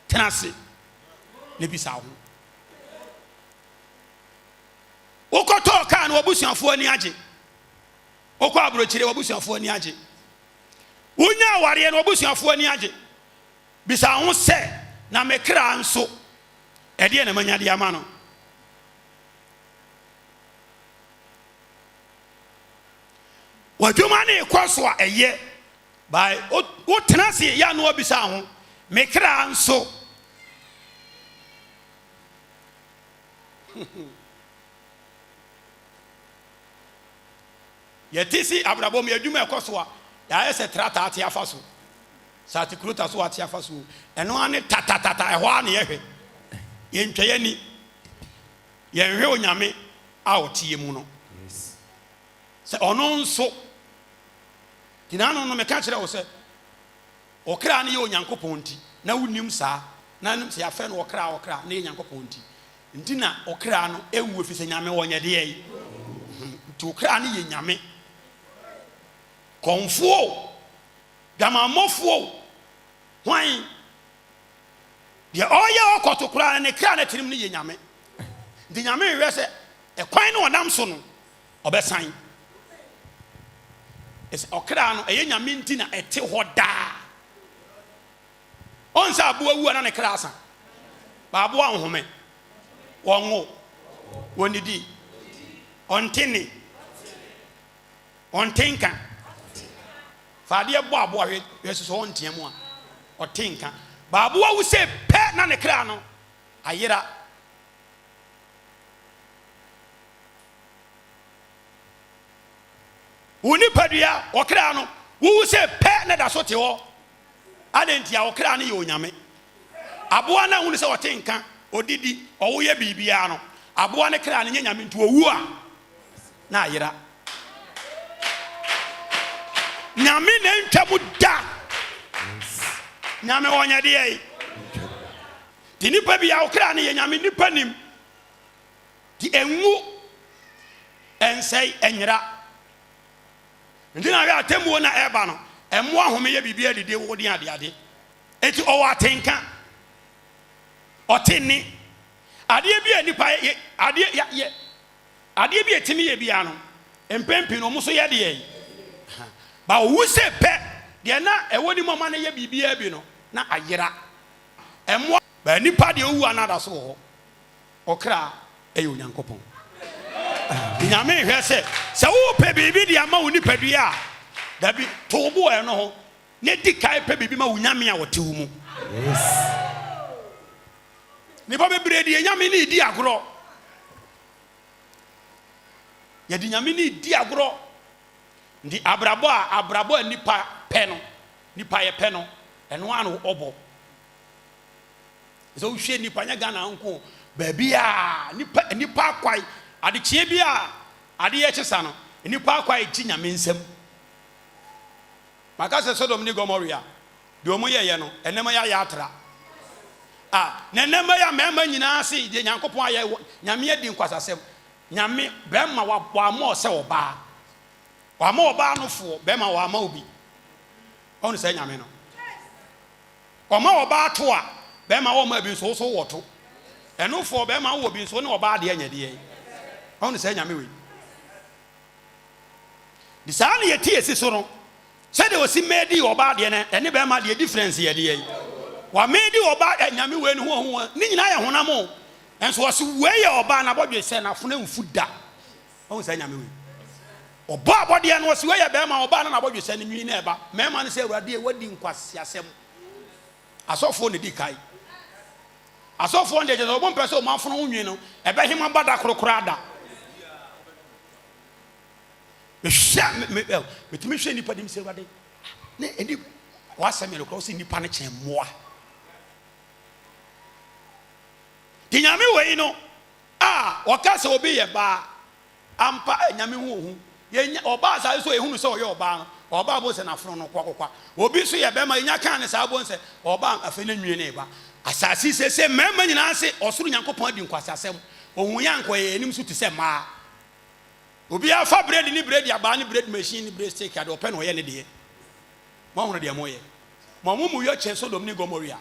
tenase ne bisa ho okoto ka na obusuafo ani age okọ abrochire obusuafo ani age unya aware na obusuafo ani age bisa ho se na mekra nso ede na manya de ama no wadwuma ne kwaso a eye bai o tenase ya no obisa ho mekra nso yetisi abrabom yadwuma kwaso a ya ese trata ate afaso sati kruta so ate afaso eno ane tatatata eho ane yehwe yentwe ni yenhwe onyame a otie mu no se ono nso dinano no meka kire wo se okra ne ye Onyankopon nti na wunim saa na nim se afa no okra na ye Onyankopon nti na okra no ewu efise nyame wonye de yi nti okra ne ye nyame konfuo dwamamofo hwan de oye okoto kura ne kra na tirim ne ye nyame de nyame hwe se ekwan ne onam so no obesan es okra no eye nyame nti na ete hoda onsa abo awu na ne kra asa ba abo anhome wonwo wonidi ontini ontinka faade ebo abo ahwe yeso ontiam a otinka ba abo awu se pe na ne kra no ayira woni padua okra no wu se pe na da so te ho adentia okra no ye onyame abo na hu se otinka odidi owo ye bibia no abo ne kra no nyame ntu owu a na ayira nyame ne ntwamu da nyame wonya de yi ti nipa bia okra no ye nyame nipa nim ti enwu ensei enyira ndina ya temu na eba no emo ahome ye bibia dide wo de ade enti owo atenka otini ade bia nipa ade bia timi ye bia no empempi no mo so ye de ba wo se pe de na ewodi mama na ye bibia bi no na ayira emo ba nipa de owu anada so ho okra eyo nyankopon nyame hwe se wo pe bibi de ama wo nipa dua da bi tobo e no ho ne dikai pe bibi ma wo nyame a wote wo mu yes nipa bebre de nyame ne di agro ye di nyame ne di agro ndi abrabo nipa pe no nipa ye pe no eno anu obo so hwe nipa nya Ghana nko ba bia nipa kwai ade chie bia ade ye chesa no nipa kwai ti nyame nsem maka se Sodom ni Gomorrah de omo ye no enema ya atra na enema ya mema nyina se de nyankopon aye nyame adi nkwasasem nyame bema wa ma se oba wa ma oba no fo bema wa ma obi onu se nyame no o ma oba to a bema wo ma bi so woto eno fo bema wo bi so ne oba de anya de onu se nyame we di sa na yeti esi so no se de osi medi oba de ne ene bema de difference ye de wa medi oba nyame we ne ho ni nyina ye honam enso osi we ye oba na bodwe se na fona mfuda onu se nyame we oba abode no osi we ye bema oba na bodwe se ne nwi na eba mema ne se awurade wadi nkwasi asem asofo ne di kai asofo nde je so bo mpese o manfono nwi no ebe hima bada krokra da metimi hwe nipa dim se awurade ne eni wasame lo cross nipa ne chen moa di nyame we no wakase obi ye ba ampa nyame hu ye oba sa so ehunu se oye oba no oba bo se na fro no kwakwa obi so ye be ma nya kan ne sa bo se oba afe na nwie ne ba asasi se mema nyina se osuru nyankopon adi nkwasa asem ohun yanko ye enim so ti se ma obi afa bread ni bread aba ni bread machine ni bread steak ade open ho ye ne de mo hono de mo ye mo mu yo che Sodom ni Gomorrah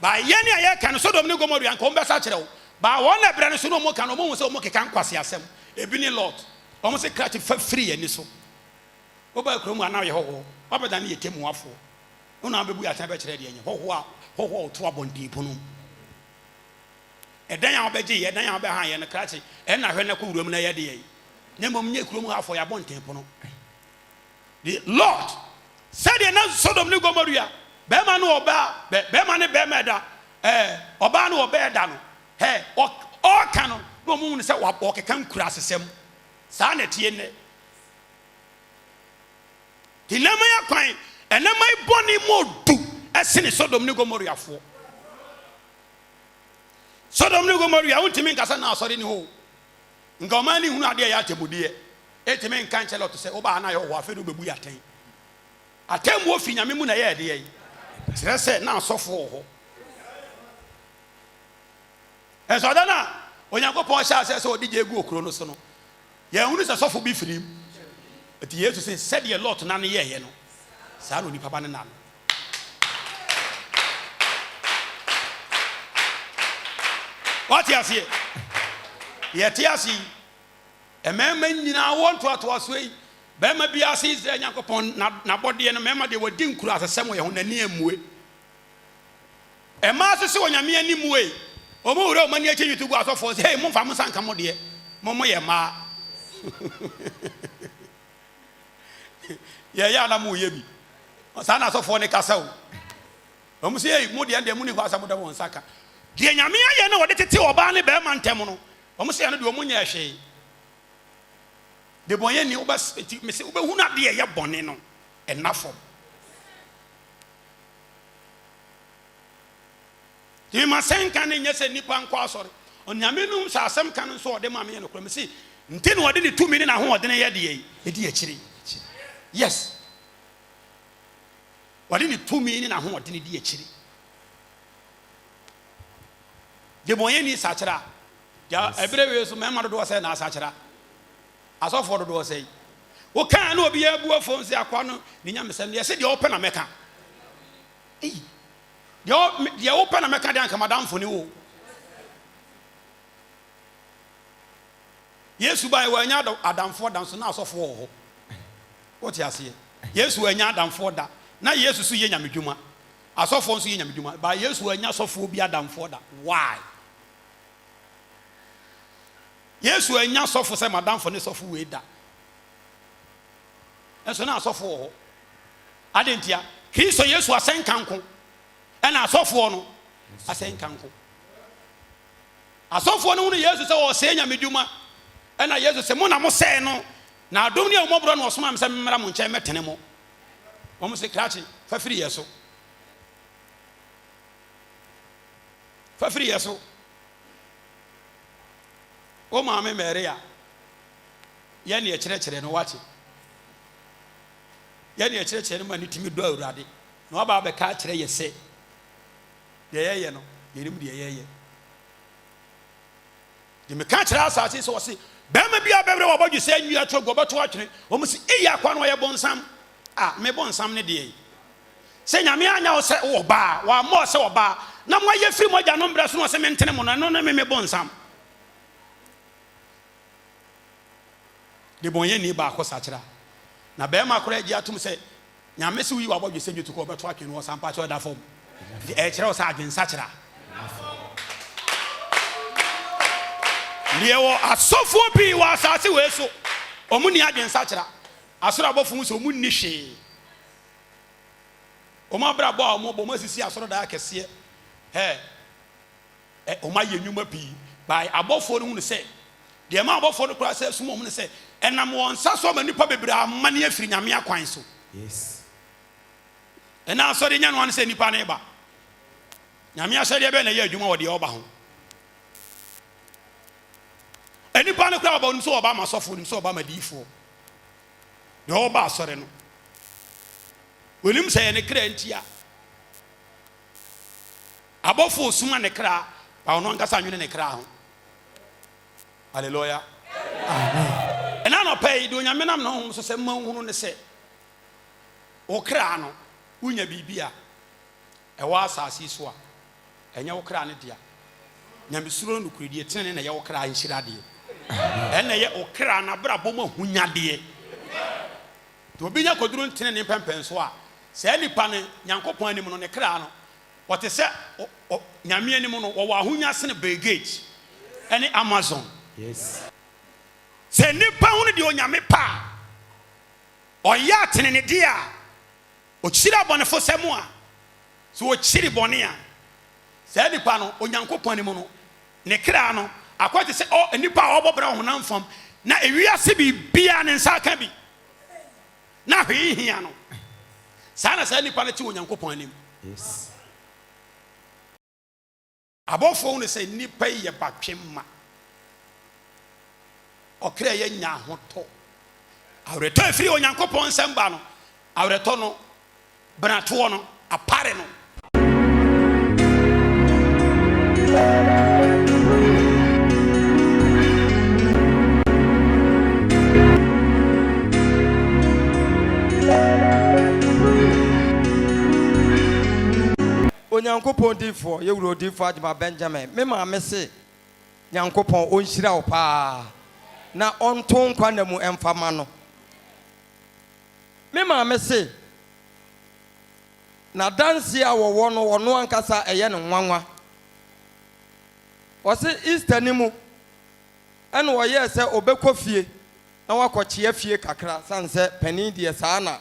ba ye ne aye kan Sodom ni Gomorrah nko mbesa kire wo ba won na bre no so no mo kan mo hu se mo keka nkwase asem ebi ni Lord o mo se krati free ye ni so oba krom ana ye ho obeda na ye temu afo una bebu atan be kire de ye ho to abondi pono edan ya obeje ye edan ya obe han ye no krati e na hwe na ko wurom na ye de ye nyemom nye krom afo ya bonten pono the Lord said na Sodom ni Gomorrah be ma no oba be ma ne be meda oba no oba da no o kan no mo mu se wa okeka nkura asesem sa na tie ne dilema ya kwan enema iboni modu esene Sodom ni Gomorrah fo Sodom ni Gomorrah untimi nkasa na asori ni ho ngoma ni hunu ade ya temudie etimi nkan chelo to se oba na yo ho afi do bebu ya ten atem wo fi nyame mu na ye de ye tire se na asofo ho eso da na onyankopon sha se odije egu okro no so no ye hunu se sofo bi firim eti Yesu se said ye lot na ne ye no saa no nipa ba ne nam what you see yet you see a man nyina want to asway bema bia se Israel Yakopon na body no mema de wadi nkuru asesem ye ho nani amue e ma se onyame ani mue o mo wure o mani achi YouTube asofo say hey mo fa mo sanka mo de mo ye ma ya na mo ye bi sa na asofo ne kasa o mo say hey mo de mo ni ko asa mo da won saka de nyame aye na wode tete oba ne bema ntem no o mo say no de o mo nya hwe de boye ni oba me say oba hu na de ye bone no enough de ma senka ne nyese nipa nko asore onyame num sa asem kan so ode ma me no kro me say nti no ode ne tumi ne na ho ode ne ye de ye edi akiri yes ode ne tumi ne na ho ode ne di akiri de boye ni sa kira ya ebrewe so me ma do say na sa kira asofo do say wo kan na obi ya bu afo nsi akwa no ni nyame sem ye se de open na meka de open na meka de anka madam fo ni wo Yesu bai wa nya adamfo dan so na asofo ho what you say Yesu wa nya adamfo da na Yesu su ye nyame dwuma asofo nso ye nyame dwuma ba Yesu wa nya asofo bi adamfo da why Yesu anya sofo se madam fo ne sofo we da enso na sofo ho adentia Kristo Yesu asenkanko ena asofo no asenkanko asofo no Yesu se wo se nya meduma ena Yesu se mo na mo se no na adom ne omobro no osoma me se mmra mo nche metene mo wo mo se krachi fa firi Yesu o maame Maria ye ne kire no wache ye ne kire no mani timi do awurade na oba be ka kire ye se de ye no ye nim de ye de me ka kire asase so se be ma bia bebre wo bodju se nwia to gobeto atwene o mo se eyi akwa no ye bonsam me bonsam ne de se nyame anya wo se wo ba wa mo se wo ba na mo ye firi mo ja no mbra so no se mentene mo no na me bonsam de bonye ni ba akosa kira na be ma kora agi atum se nyame se wi wa bodwe se nyitu ko beto akenu o sampa cho da fom de e kira o sa adwensa kira liewo asofo bi wa asase we so omuni adwensa kira asoro abofo so omuni hwe o ma bra bo a mo bo masisi asoro da akese o ma ye nwuma bi by abofo no hu se de ma abofo no kora se sumo mu se enam won saso ma nipa bebre amane afiri nyame akwan so yes ena so de nya no an se nipa na ba nyame asade be na ye adwuma wo de oba ho enipa no kora ba no so oba ma sofo no so oba ma difo de oba asore no wonim se ne kra ntia abofo suma ne kra ba ono nkasa nwene ne kra ho hallelujah amen ena no pay do nyame nam no so se manhunu ne se o kra no unya bibia e wa asase so a enya wo kra ne dia nyame suro no kuredi etene na ye wo kra nhira de ena ye o kra na bra bom ahunya de to obinya koduru ntene ne pempen so a se nipa ne nyankopon anim no ne kra no wote se nyame anim no wo ahunya se ne baggage ene Amazon yes se nipa hu ne de onyame pa oya atene ne dia o chira bonefo semu a so o chiri bone a se nipa no onyankopon anim no ne kra no akwate se o nipa obobra honam fam na ewiase bi bia ne nsa ka bi na hwehia no sana se nipa ne ti onyankopon anim yes abofo ne se nipa ye batwemma okra ye nya hoto awreto afiri onyankopon samba no awreto no brato no apare no Onyankopɔn difo ye wuro difo Adjuma Benjamin me ma me se Nyankopɔn onhyira wo pa na onto nkwa na mu emfama no me ma me se na dansi a wo no wono ankasa eye ne nwanwa wo se Easter ni mu ene wo ye se obekofie na wakɔkye afie kakra sanse pani die saa na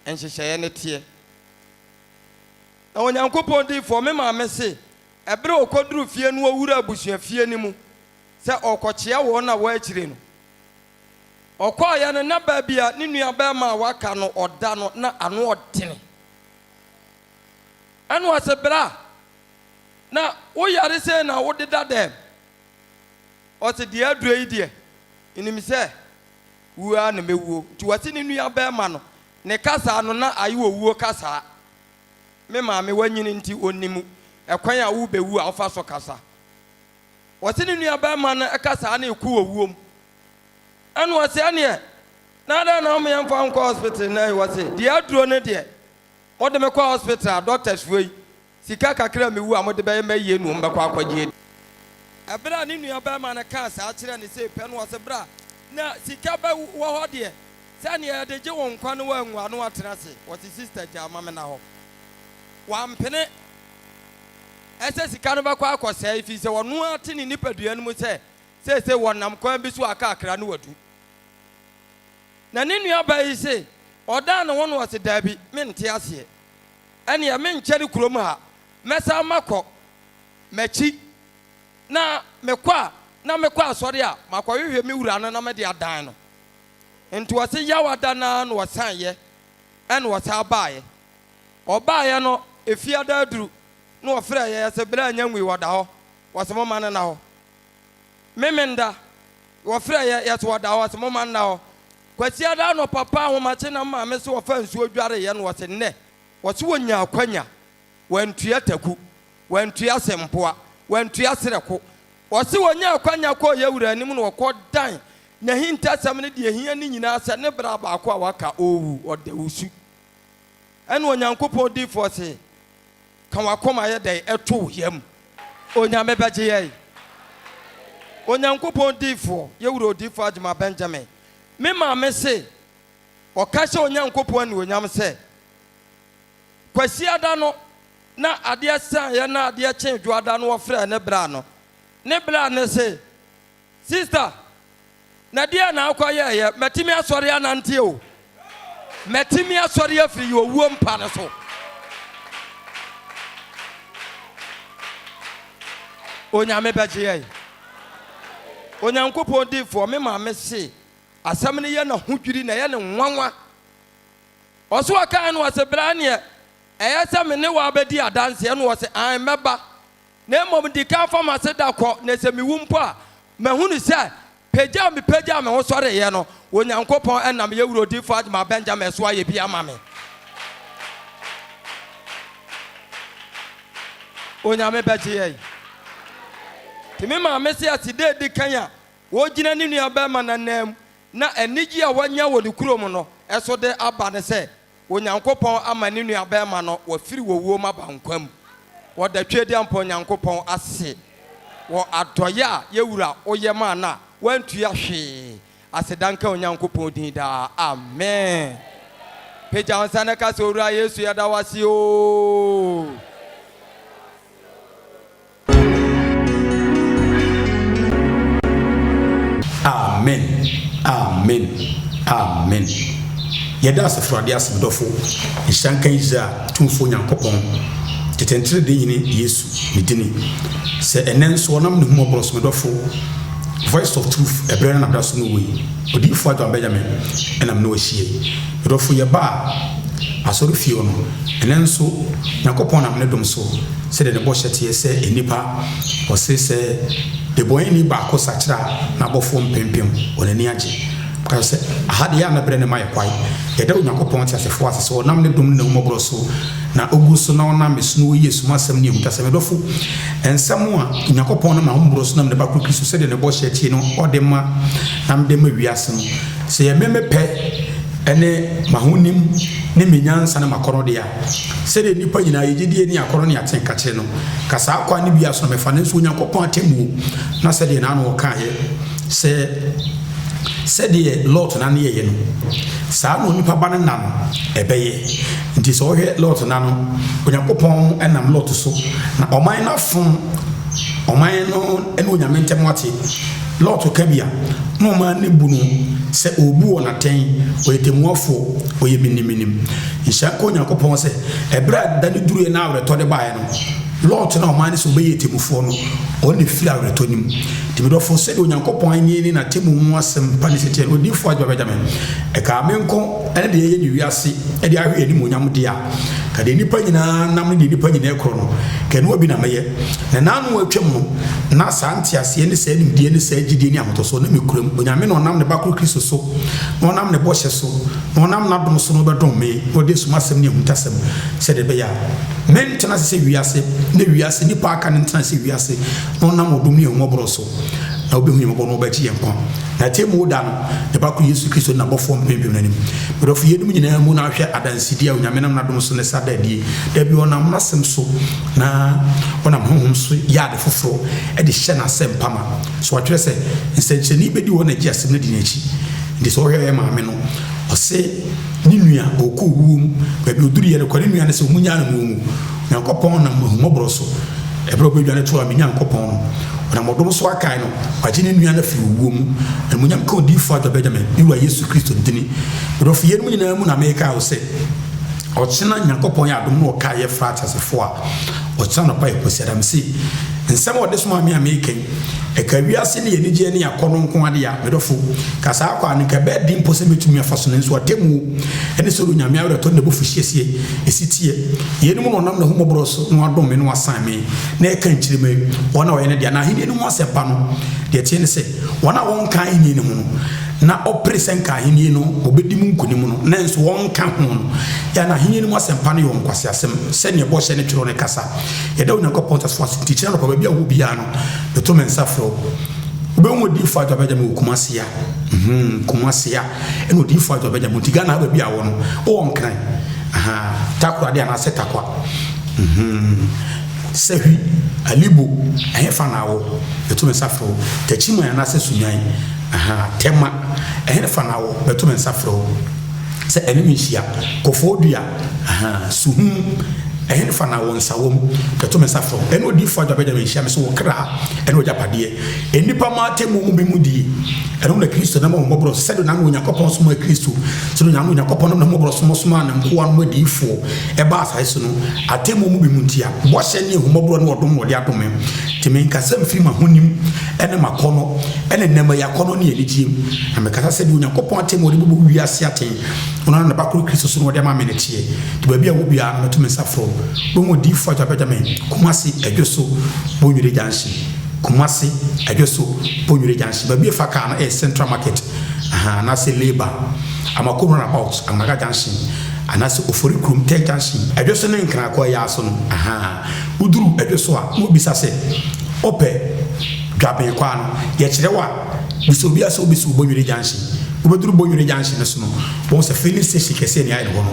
enhyehyeye ne tie na Onyankopɔn difo me ma me se ebre okoduru fie no owura abusua fie ni mu se okɔkye wo na wo akire no okoya no na ba bia ne nua ba ma waka no oda no na ano odene anu asebra na wo yare se na wo deda dem o se de aduro yi de inim se wuo na mewuo ti wase ne nua ba ma no ne kasa no na ayi wo wuo kasa me ma me wanyini nti onimu ekwan a wo bewu a ofa so kasa wase ne nua ba ma no kasa na eku wo wuom anu wase ane na da na me yamfa nko hospital na wase de aduro ne de mo de me kwa hospital doctors wey sika kakra me wu a mo de be maye nu mbekwa akwaje abra ni nua ba ma na ka sa akire ne se pe no wase bra na sika ba wo ho de sa ne ya de je won kwa no wa nwa no atena se wase sister jama me na ho wa mpene ese sika no ba kwa akose ifi se wono ate ni nipadua no mu se wonam kwa bi so aka akra no wadu na ne nua ba yi se oda na wono wase dabi mente ase ene ya menkyere kurom ha mesa makọ machi na mekwa asọrị a makwa hwehwe me wura no na me de adan no enti wase yawa dana no wasanye ene wase abaaye obaaye no efiada aduru no ofre ye se bra nyanwi wada ho wase mama na ho memenda ofre ye ye so wada ho wase mama na ho kwasi ada no papa ho mache na ma me se ofa nsuo dware ye no wase nne wase wonya akwanya wantua taku wantua sempoa wantua sereko wase wonya akwanya ko yewura anim no wokọ dan na hinta sam ne de hia ni nyina asa ne bra ba ko waka owu odawusu ene Onyankopɔn difo se kan wakoma ye dai eto yam onyame beje ye Onyankopɔn difo yewura difo Adjuma Benjamin me ma me se okase Onyankopɔn ni onyam se kwasi ada no na ade san ye na ade chen dwada no ofre ne bra no ne se sister na dia na akwaye ye metimi asori anante o metimi asori afiri yo wuo mpa ne so onyame beje ye Onyankopɔn difo me ma me se asam ne ye na hodwiri na ye ne nwanwa oso aka no asebra ne eyasa me ne wa bedi adanse no wo se an meba na mom di ka fa ma se da kọ na se mi wumpo a mahunu se pagya me ho sore ye no Onyankopɔn enam ye wuro difo Adjuma Benjamin so aye bia ma me onyame beje ye timi ma me se aside di kan a wo gina ni nua ba ma nanam na enigi a wanya wo di kurom no eso de aba ne se Onyankopɔn ama ni nua ba ma no wo firi wo wuo ma bankwam wo da twedi ampo Onyankopɔn ase wo adoye a yewura oyɛ ma na wantua hwe asedanka Onyankopɔn din da amen peja ansana ka so owura Yesu ya da wase o amen amen amen yɛda asefrade asebdɔfo nhyɛnka Israel tumfo Nyankopɔn tetentere de yini Yesu medini sɛ ɛnɛ nso ɔnam ne humɔborɔ somdɔfo voice of truth ɛbrɛ na bra so no wei odifo Adjuma Benjamin ɛnam na wɔhyie medɔfo yɛba asɔre fie no ɛnɛ nso Nyankopɔn nam ne dom so sɛ de ne bɔ hyɛteɛ sɛ enipa ɔse sɛ de bɔnni baako sakyera na abɔfo mpempem ɔnani agye because ahade ya na brɛ ne ma yɛ kwai yɛda Onyankopɔn te asefo ase sɛ ɔnam ne dom ne humɔborɔ so na ogu so na ɔnam mesuno Yesu masɛm ne ehutasɛm dɔfo ensɛm a Onyankopɔn na ma humɔborɔ so nam ne ba Kristo sɛ de ne bɔ hyɛteɛ no ɔde ma nam de ma wiase no sɛ yɛ memepɛ ene mahonim ne menyansa ne makoro de a se de nipa nyina yegidie ne akoro ne atenka kire no ka saa kwa ne bia so no mefa ne so Onyankopɔn atemu na se de na no ka ye se de Lot na ne ye no saa no nipa ba ne na no ebeye nti so hwe Lot na no Onyankopɔn enam Lot so na oman na fon oman no ene Onyame ntem wate Lot ka bia no man ne bunu se obu ona ten oyetemuafo oyebiniminim nhyako Onyankopɔn se ebra da ne duru na awreto de bae no Lot na oman ne so be yetemufo no on ne fira awreto nim timidofo se de Onyankopɔn anyini na temu mu asem pa ne sete odifo adwa benjamin e ka menko ene de ye ni wiase e de ahwe ni monyam de a ka de nipa nyina nam ne nipa nyina ekro no ka ne obi na meye na nanu atwam no na santi ase ne se nim die ne se gidie ni amotoso na mekuram Onyame no nam ne bakro Kristo so no nam ne bɔhye so no nam na dom so no bedom me no de suma asem ne hutasem se de be ya mentena se wiase ne wiase nipa aka ne ntena se wiase no nam odom ne humobro so na obehu yemo no ba ti yenkwa na temu da no ne bakro Yesu Kristo na bɔfo mpempem nanim bedofo yedum nyina mu na hwɛ adansidi a Onyame nam na dom so ne sada die da bi onam nasem so na onam honhom so ya de foforo e de hye na asem pama so atwere se nsencheni bedi wo na gi asem na di nachi ndi so hwɛ maame no ɔse ni nua okɔ wuum ba bi oduru yɛ ko ni nua ne se munya na mu Nyankopɔn na mahumobro so ebro be dwane to amenya Nyankopɔn no na modom so akai no agye ne nua na fi wuum na munyam ka odifo adwa benjamin iwa Yesu Kristo ndini rodofo yɛ mu nyina mu na meka wo se ɔkyena Nyankopɔn yɛ adom no ɔka yɛ fratasefo a ɔkyena no pa yɛ posiadam si nsɛm ɔde so ma me American e ka wiase ne yɛ nigye ne yakɔno nko ade ya medofo ka saa kwa ne ka bɛ di mpo sɛ metumi afa so ne nso atemu ɛne sɛ Onyame awreto ne bofu hyesie esitie yɛ no mu no nam na humobro so no adom me no asan me na e ka nkyire me wɔna wɔyɛ ne dia na ahini no mu asɛpa no de tie ne sɛ wɔna wɔn ka ahini ne ho no na oppresen ka ahini no obedi mu nkonim no na nso wɔn ka ho no ya na ahini no mu asɛmpa no yɛ wɔn kwase asɛm sɛ ne bɔ hyɛ ne twero ne kasa yɛ da Onyankopɔn tasfo asɛnti kyerɛ no pa bia wo bia no beto men safro be wo di fa adwa me Kumasi ya eno di fa adwa mu tiga na ba bia wo no wo nkran takwa de anase takwa sehi alibo ehefa na wo beto men safro tachimu ya anase sunyan tema ehefa na wo beto men safro se enemi hia kofodua suhum ehene fa na wonsa wom beto mesafo eno di fo adwa me hia me so wokra eno japade enipa ma temu mu bi mu di eno na Kristo na mo mbobro se do na Onyankopɔn so mo Kristo so do na Onyankopɔn na mo mbobro so mo so ma na mko an mo di fo e ba asai so no atemu mu bi mu ntia bo hye ne humobro na odom wode adom timi nkasam firi ma honim ene makono ene nema yakono ne eligiem na me kasa se do Onyankopɔn atemu de bubu wiase aten ona na bakro Kristo so no wode ma menetie ti ba bia wo bia na to mesafo bomo di fo benjamin Kumasi edwoso bonwire janshi Kumasi edwoso bonwire janshi ba bi fa ka na central market na se labor amakono na about amaga janshi anase ofori krum tek janshi edwoso ne nkra ko ya so no uduru edwoso a mo bisa se ope dwaben kwa no ye kire wa biso bia so biso bonwire janshi ubeduru bonwire janshi ne so no bon se filling station kese ne ayi no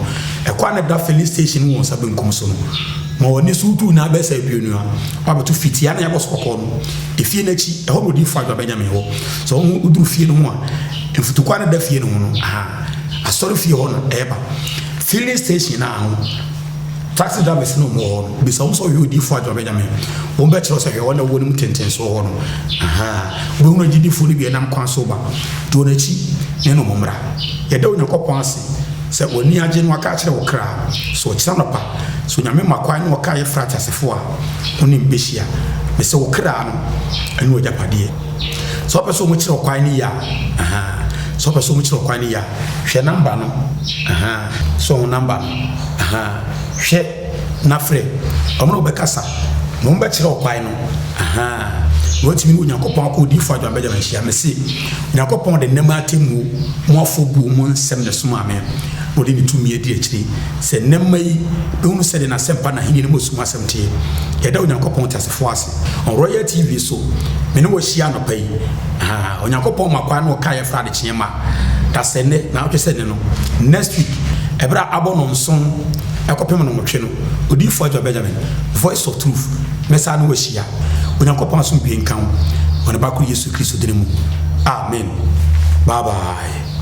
e kwa na da filling station won sa benkum so no ma woni sutu na be sa bionu a ba betu fitia na yabo sokoko no efie na chi e ho no di fa adwa benjamin ho so uduru fie no ho a enfutu kwa na da fie no ho no asori fie ho no eba filling station na ho taxi drivers no more bisa so you di fo adwa benjamin won be kire so he wona wonum tenten so ho no we hu no gidi fo ni bi nam kwan so ba do na chi ne no momra ye da Onyankopɔn ase se oni agye no aka kire wo kra so kira no pa so Nyame makwan no ka ye frata sefo a oni mbehia me se wo kra no enu ojapade so person mo kire wo kwan ni ya so person mo kire wo kwan ni ya hwe number no so number hwe na frɛ ɔmo be kasa no mbe kire wo kwan no wotimi no Onyankopɔn ko di fa adwa benjamin hia me se Onyankopɔn de nema atemu mo afobu mo nsɛm ne so maame odi ni tumi edi akiri se nema yi be hu se de na sempa na hini ne mo suma asɛmte ye da Onyankopɔn tasefo ase on Royal TV so me ne wo hia no pai Onyankopɔn makwa no ka ye fra de kyema dasene na wotwe sɛ ne no next week ebra abo no nson ekopem no motwe no odifo adwa Benjamin voice of truth mesa no wahia onyankopɔn asom bi nkan wona ba ko Yesu Kristo dine mu amen bye bye.